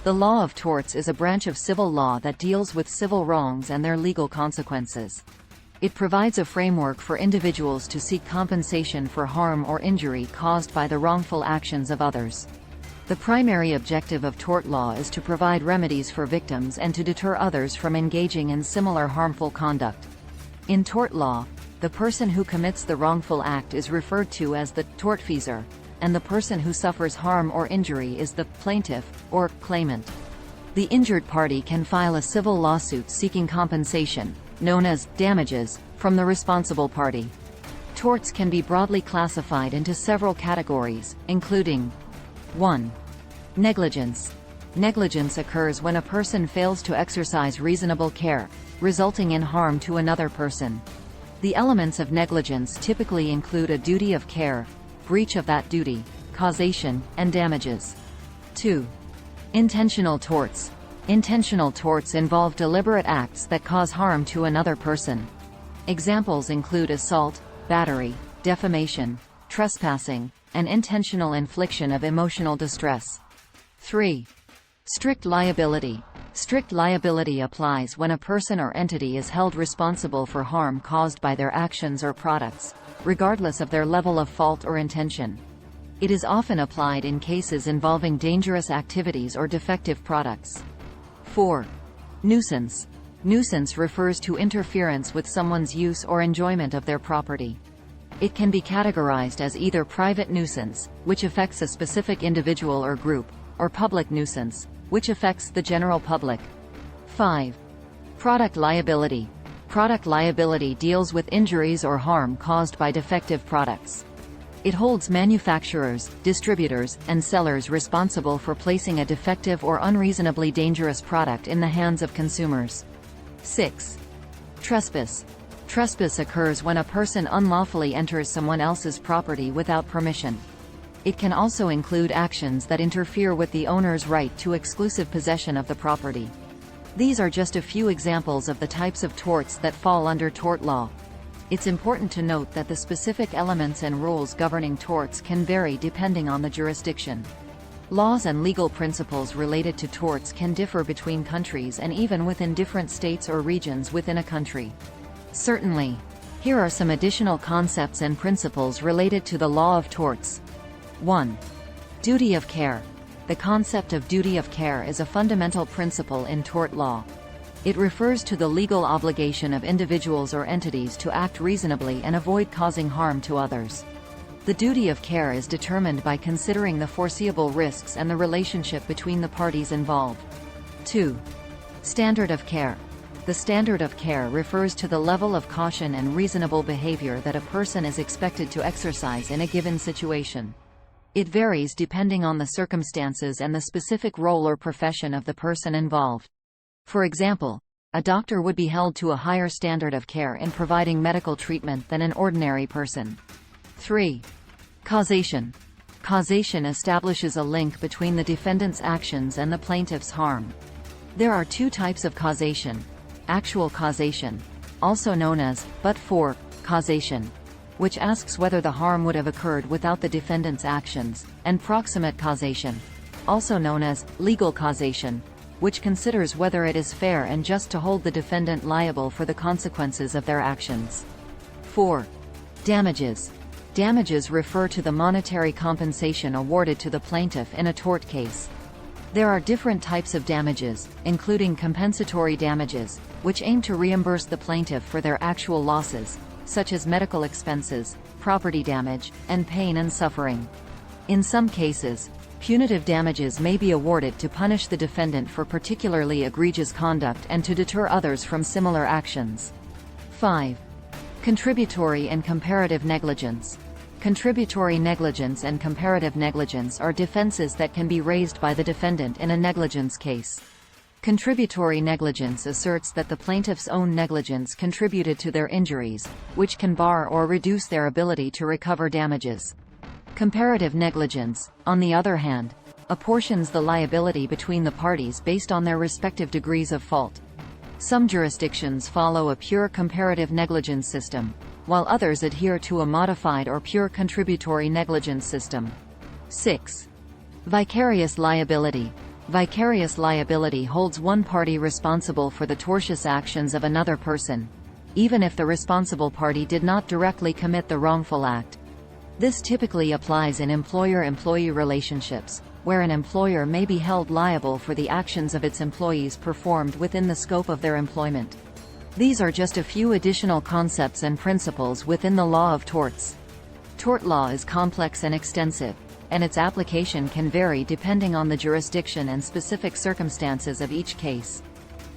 The law of torts is a branch of civil law that deals with civil wrongs and their legal consequences. It provides a framework for individuals to seek compensation for harm or injury caused by the wrongful actions of others. The primary objective of tort law is to provide remedies for victims and to deter others from engaging in similar harmful conduct. In tort law, the person who commits the wrongful act is referred to as the tortfeasor, and the person who suffers harm or injury is the plaintiff, or claimant. The injured party can file a civil lawsuit seeking compensation, known as damages, from the responsible party. Torts can be broadly classified into several categories, including 1. Negligence. Negligence occurs when a person fails to exercise reasonable care, resulting in harm to another person. The elements of negligence typically include a duty of care, breach of that duty, causation, and damages. 2. Intentional torts. Intentional torts involve deliberate acts that cause harm to another person. Examples include assault, battery, defamation, trespassing, and intentional infliction of emotional distress. 3. Strict liability. Strict liability applies when a person or entity is held responsible for harm caused by their actions or products, regardless of their level of fault or intention. It is often applied in cases involving dangerous activities or defective products. 4. Nuisance. Nuisance refers to interference with someone's use or enjoyment of their property. It can be categorized as either private nuisance, which affects a specific individual or group, or public nuisance, which affects the general public. 5. Product liability. Product liability deals with injuries or harm caused by defective products. It holds manufacturers, distributors, and sellers responsible for placing a defective or unreasonably dangerous product in the hands of consumers. 6. Trespass. Trespass occurs when a person unlawfully enters someone else's property without permission. It can also include actions that interfere with the owner's right to exclusive possession of the property. These are just a few examples of the types of torts that fall under tort law. It's important to note that the specific elements and rules governing torts can vary depending on the jurisdiction. Laws and legal principles related to torts can differ between countries and even within different states or regions within a country. Certainly. Here are some additional concepts and principles related to the law of torts. 1. Duty of care. The concept of duty of care is a fundamental principle in tort law. It refers to the legal obligation of individuals or entities to act reasonably and avoid causing harm to others. The duty of care is determined by considering the foreseeable risks and the relationship between the parties involved. 2. Standard of care. The standard of care refers to the level of caution and reasonable behavior that a person is expected to exercise in a given situation. It varies depending on the circumstances and the specific role or profession of the person involved. For example, a doctor would be held to a higher standard of care in providing medical treatment than an ordinary person. 3. Causation. Causation establishes a link between the defendant's actions and the plaintiff's harm. There are two types of causation: actual causation, also known as but-for causation, which asks whether the harm would have occurred without the defendant's actions, and proximate causation, also known as legal causation, which considers whether it is fair and just to hold the defendant liable for the consequences of their actions. 4. Damages. Damages refer to the monetary compensation awarded to the plaintiff in a tort case. There are different types of damages, including compensatory damages, which aim to reimburse the plaintiff for their actual losses, such as medical expenses, property damage, and pain and suffering. In some cases, punitive damages may be awarded to punish the defendant for particularly egregious conduct and to deter others from similar actions. 5. Contributory and comparative negligence. Contributory negligence and comparative negligence are defenses that can be raised by the defendant in a negligence case. Contributory negligence asserts that the plaintiff's own negligence contributed to their injuries, which can bar or reduce their ability to recover damages. Comparative negligence, on the other hand, apportions the liability between the parties based on their respective degrees of fault. Some jurisdictions follow a pure comparative negligence system, while others adhere to a modified or pure contributory negligence system. 6. Vicarious liability. Vicarious liability holds one party responsible for the tortious actions of another person, even if the responsible party did not directly commit the wrongful act. This typically applies in employer-employee relationships, where an employer may be held liable for the actions of its employees performed within the scope of their employment. These are just a few additional concepts and principles within the law of torts. Tort law is complex and extensive, and its application can vary depending on the jurisdiction and specific circumstances of each case.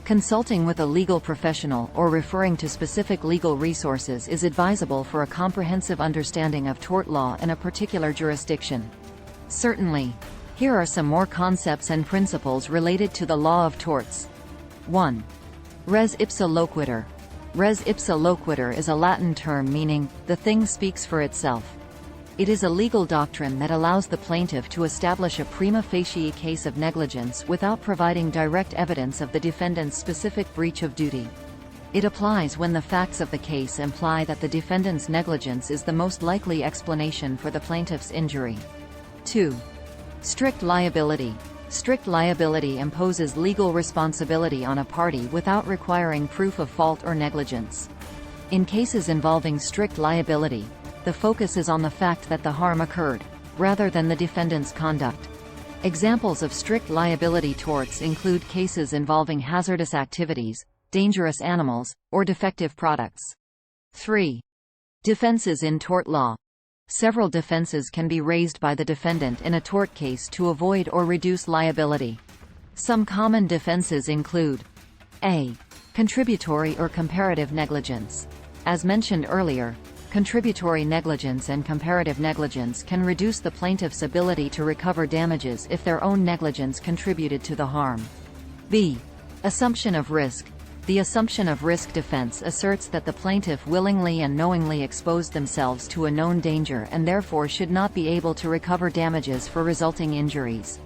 Consulting with a legal professional or referring to specific legal resources is advisable for a comprehensive understanding of tort law in a particular jurisdiction. Certainly. Here are some more concepts and principles related to the law of torts. 1. Res ipsa loquitur. Res ipsa loquitur is a Latin term meaning, the thing speaks for itself. It is a legal doctrine that allows the plaintiff to establish a prima facie case of negligence without providing direct evidence of the defendant's specific breach of duty. It applies when the facts of the case imply that the defendant's negligence is the most likely explanation for the plaintiff's injury. 2. Strict liability. Strict liability imposes legal responsibility on a party without requiring proof of fault or negligence. In cases involving strict liability, the focus is on the fact that the harm occurred, rather than the defendant's conduct. Examples of strict liability torts include cases involving hazardous activities, dangerous animals, or defective products. 3. Defenses in tort law. Several defenses can be raised by the defendant in a tort case to avoid or reduce liability. Some common defenses include: A. Contributory or comparative negligence. As mentioned earlier, contributory negligence and comparative negligence can reduce the plaintiff's ability to recover damages if their own negligence contributed to the harm. B. Assumption of risk. The assumption of risk defense asserts that the plaintiff willingly and knowingly exposed themselves to a known danger and therefore should not be able to recover damages for resulting injuries.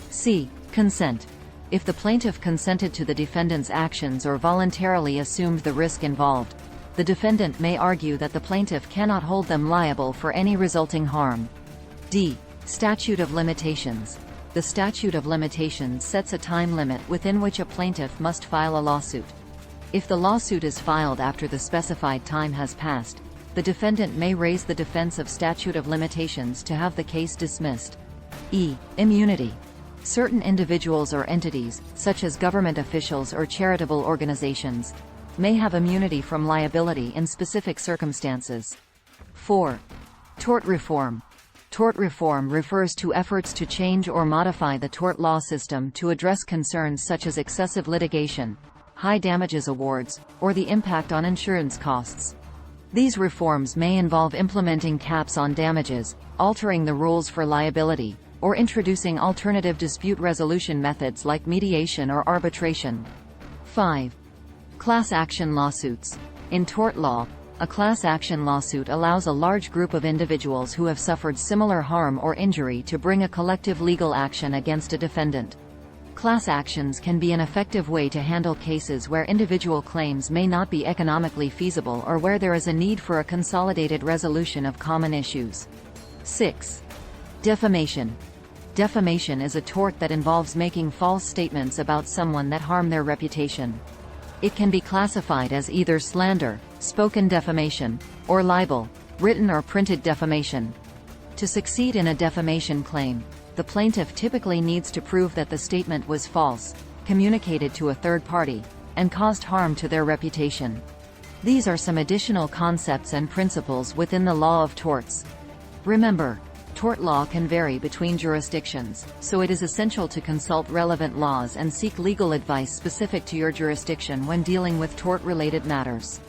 C. Consent. If the plaintiff consented to the defendant's actions or voluntarily assumed the risk involved, the defendant may argue that the plaintiff cannot hold them liable for any resulting harm. D. Statute of limitations. The statute of limitations sets a time limit within which a plaintiff must file a lawsuit. If the lawsuit is filed after the specified time has passed, the defendant may raise the defense of statute of limitations to have the case dismissed. E. Immunity. Certain individuals or entities, such as government officials or charitable organizations, may have immunity from liability in specific circumstances. 4. Tort reform. Tort reform refers to efforts to change or modify the tort law system to address concerns such as excessive litigation, high damages awards, or the impact on insurance costs. These reforms may involve implementing caps on damages, altering the rules for liability, or introducing alternative dispute resolution methods like mediation or arbitration. 5. Class action lawsuits. In tort law, a class action lawsuit allows a large group of individuals who have suffered similar harm or injury to bring a collective legal action against a defendant. Class actions can be an effective way to handle cases where individual claims may not be economically feasible or where there is a need for a consolidated resolution of common issues. 6. Defamation. Defamation is a tort that involves making false statements about someone that harm their reputation. It can be classified as either slander, spoken defamation, or libel, written or printed defamation. To succeed in a defamation claim, the plaintiff typically needs to prove that the statement was false, communicated to a third party, and caused harm to their reputation. These are some additional concepts and principles within the law of torts. Remember, tort law can vary between jurisdictions, so it is essential to consult relevant laws and seek legal advice specific to your jurisdiction when dealing with tort-related matters.